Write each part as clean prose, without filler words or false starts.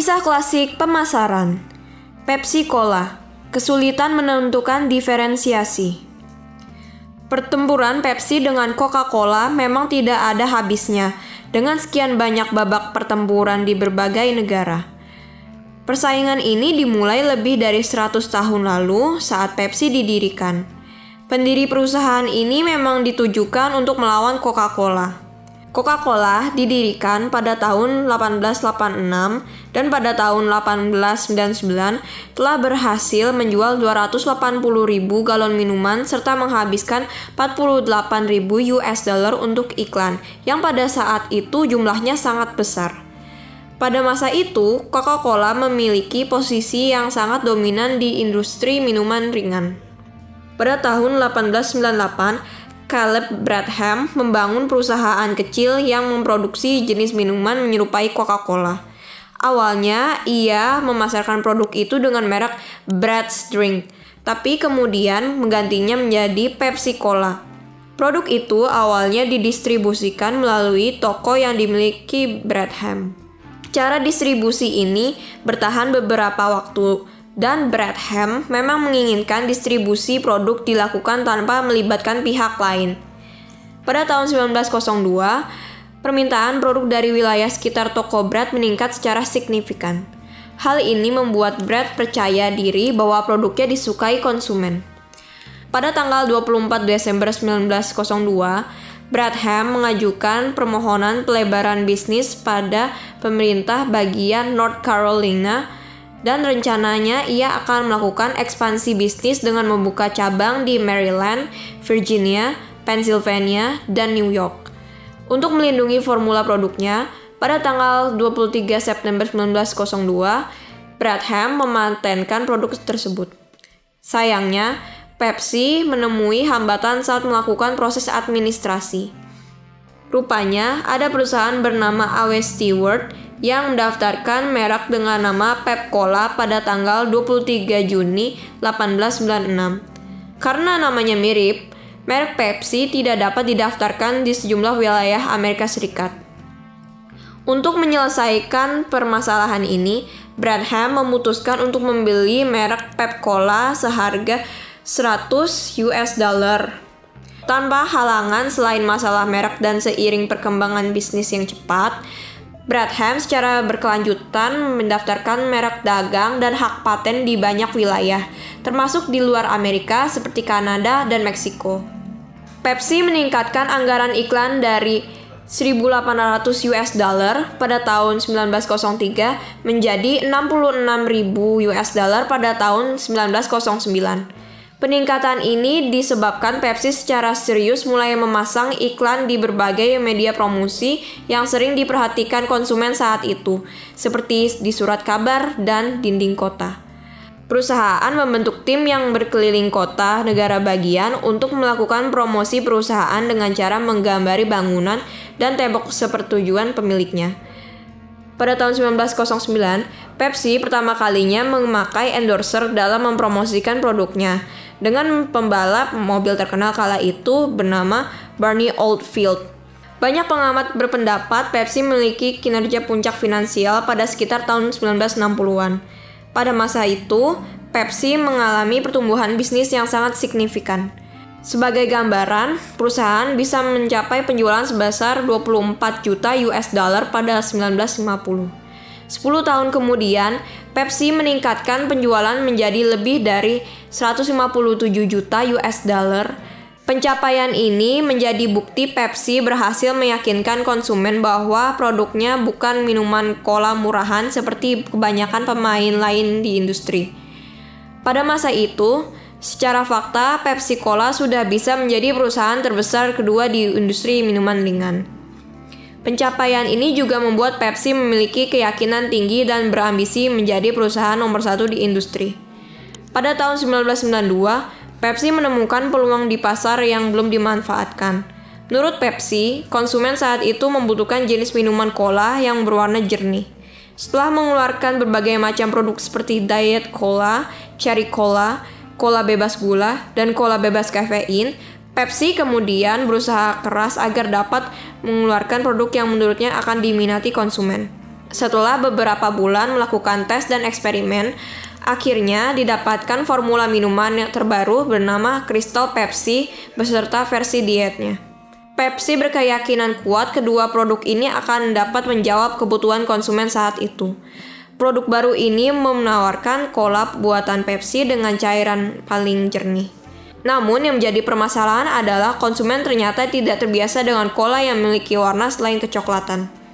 Kisah klasik pemasaran. Pepsi Cola, kesulitan menentukan diferensiasi. Pertempuran Pepsi dengan Coca-Cola memang tidak ada habisnya, dengan sekian banyak babak pertempuran di berbagai negara. Persaingan ini dimulai lebih dari 100 tahun lalu saat Pepsi didirikan. Pendiri perusahaan ini memang ditujukan untuk melawan Coca-Cola. Coca-Cola didirikan pada tahun 1886 dan pada tahun 1899 telah berhasil menjual 280.000 galon minuman serta menghabiskan 48.000 US dollar untuk iklan, yang pada saat itu jumlahnya sangat besar. Pada masa itu, Coca-Cola memiliki posisi yang sangat dominan di industri minuman ringan. Pada tahun 1898, Caleb Bradham membangun perusahaan kecil yang memproduksi jenis minuman menyerupai Coca-Cola. Awalnya, ia memasarkan produk itu dengan merek Brad's Drink, tapi kemudian menggantinya menjadi Pepsi Cola. Produk itu awalnya didistribusikan melalui toko yang dimiliki Bradham. Cara distribusi ini bertahan beberapa waktu, dan Bradham memang menginginkan distribusi produk dilakukan tanpa melibatkan pihak lain. Pada tahun 1902, permintaan produk dari wilayah sekitar toko Brad meningkat secara signifikan. Hal ini membuat Brad percaya diri bahwa produknya disukai konsumen. Pada tanggal 24 Desember 1902, Bradham mengajukan permohonan pelebaran bisnis pada pemerintah bagian North Carolina, dan rencananya ia akan melakukan ekspansi bisnis dengan membuka cabang di Maryland, Virginia, Pennsylvania, dan New York. Untuk melindungi formula produknya, pada tanggal 23 September 1902, Bradham mematenkan produk tersebut. Sayangnya, Pepsi menemui hambatan saat melakukan proses administrasi. Rupanya, ada perusahaan bernama A.W. Stewart yang mendaftarkan merek dengan nama Pep Cola pada tanggal 23 Juni 1896. Karena namanya mirip, merek Pepsi tidak dapat didaftarkan di sejumlah wilayah Amerika Serikat. Untuk menyelesaikan permasalahan ini, Bradham memutuskan untuk membeli merek Pep Cola seharga 100 US dollar. Tanpa halangan selain masalah merek dan seiring perkembangan bisnis yang cepat, Bradham secara berkelanjutan mendaftarkan merek dagang dan hak paten di banyak wilayah, termasuk di luar Amerika seperti Kanada dan Meksiko. Pepsi meningkatkan anggaran iklan dari 1.800 US dollar pada tahun 1903 menjadi 66.000 US dollar pada tahun 1909. Peningkatan ini disebabkan Pepsi secara serius mulai memasang iklan di berbagai media promosi yang sering diperhatikan konsumen saat itu, seperti di surat kabar dan dinding kota. Perusahaan membentuk tim yang berkeliling kota negara bagian untuk melakukan promosi perusahaan dengan cara menggambari bangunan dan tembok sepertujuan pemiliknya. Pada tahun 1909, Pepsi pertama kalinya memakai endorser dalam mempromosikan produknya dengan pembalap mobil terkenal kala itu bernama Barney Oldfield. Banyak pengamat berpendapat Pepsi memiliki kinerja puncak finansial pada sekitar tahun 1960-an. Pada masa itu, Pepsi mengalami pertumbuhan bisnis yang sangat signifikan. Sebagai gambaran, perusahaan bisa mencapai penjualan sebesar 24 juta US dollar pada 1950. 10 tahun kemudian, Pepsi meningkatkan penjualan menjadi lebih dari 157 juta US dollar. Pencapaian ini menjadi bukti Pepsi berhasil meyakinkan konsumen bahwa produknya bukan minuman cola murahan seperti kebanyakan pemain lain di industri. Pada masa itu, secara fakta Pepsi Cola sudah bisa menjadi perusahaan terbesar kedua di industri minuman ringan. Pencapaian ini juga membuat Pepsi memiliki keyakinan tinggi dan berambisi menjadi perusahaan nomor satu di industri. Pada tahun 1992, Pepsi menemukan peluang di pasar yang belum dimanfaatkan. Menurut Pepsi, konsumen saat itu membutuhkan jenis minuman cola yang berwarna jernih. Setelah mengeluarkan berbagai macam produk seperti Diet Cola, Cherry Cola, cola bebas gula, dan cola bebas kafein, Pepsi kemudian berusaha keras agar dapat mengeluarkan produk yang menurutnya akan diminati konsumen. Setelah beberapa bulan melakukan tes dan eksperimen, akhirnya didapatkan formula minuman yang terbaru bernama Crystal Pepsi beserta versi dietnya. Pepsi berkeyakinan kuat kedua produk ini akan dapat menjawab kebutuhan konsumen saat itu. Produk baru ini menawarkan cola buatan Pepsi dengan cairan paling jernih. Namun yang menjadi permasalahan adalah konsumen ternyata tidak terbiasa dengan cola yang memiliki warna selain kecoklatan.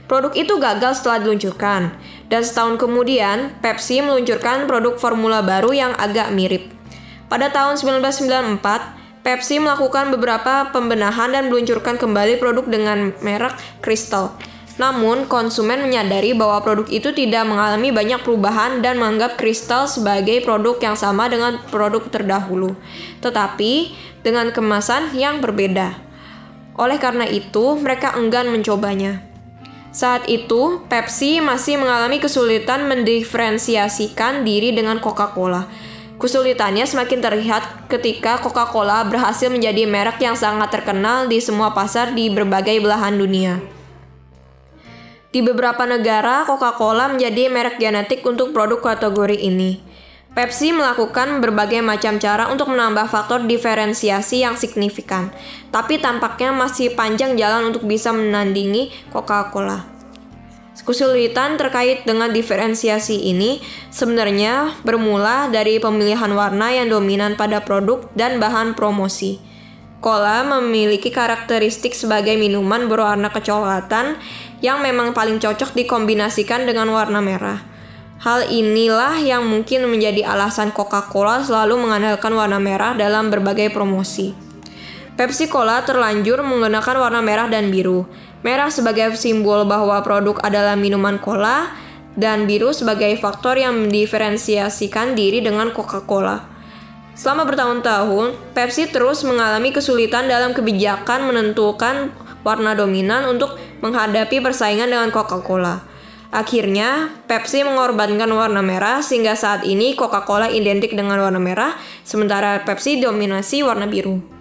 Produk itu gagal setelah diluncurkan, dan setahun kemudian Pepsi meluncurkan produk formula baru yang agak mirip. Pada tahun 1994, Pepsi melakukan beberapa pembenahan dan meluncurkan kembali produk dengan merek Crystal. Namun, konsumen menyadari bahwa produk itu tidak mengalami banyak perubahan dan menganggap Crystal sebagai produk yang sama dengan produk terdahulu, tetapi dengan kemasan yang berbeda. Oleh karena itu, mereka enggan mencobanya. Saat itu, Pepsi masih mengalami kesulitan mendiferensiasikan diri dengan Coca-Cola. Kesulitannya semakin terlihat ketika Coca-Cola berhasil menjadi merek yang sangat terkenal di semua pasar di berbagai belahan dunia. Di beberapa negara, Coca-Cola menjadi merek genetik untuk produk kategori ini. Pepsi melakukan berbagai macam cara untuk menambah faktor diferensiasi yang signifikan, tapi tampaknya masih panjang jalan untuk bisa menandingi Coca-Cola. Kesulitan terkait dengan diferensiasi ini sebenarnya bermula dari pemilihan warna yang dominan pada produk dan bahan promosi. Cola memiliki karakteristik sebagai minuman berwarna kecoklatan yang memang paling cocok dikombinasikan dengan warna merah. Hal inilah yang mungkin menjadi alasan Coca-Cola selalu mengandalkan warna merah dalam berbagai promosi. Pepsi Cola terlanjur menggunakan warna merah dan biru. Merah sebagai simbol bahwa produk adalah minuman cola, dan biru sebagai faktor yang mendiferensiasikan diri dengan Coca-Cola. Selama bertahun-tahun, Pepsi terus mengalami kesulitan dalam kebijakan menentukan warna dominan untuk menghadapi persaingan dengan Coca-Cola. Akhirnya, Pepsi mengorbankan warna merah sehingga saat ini Coca-Cola identik dengan warna merah, sementara Pepsi dominasi warna biru.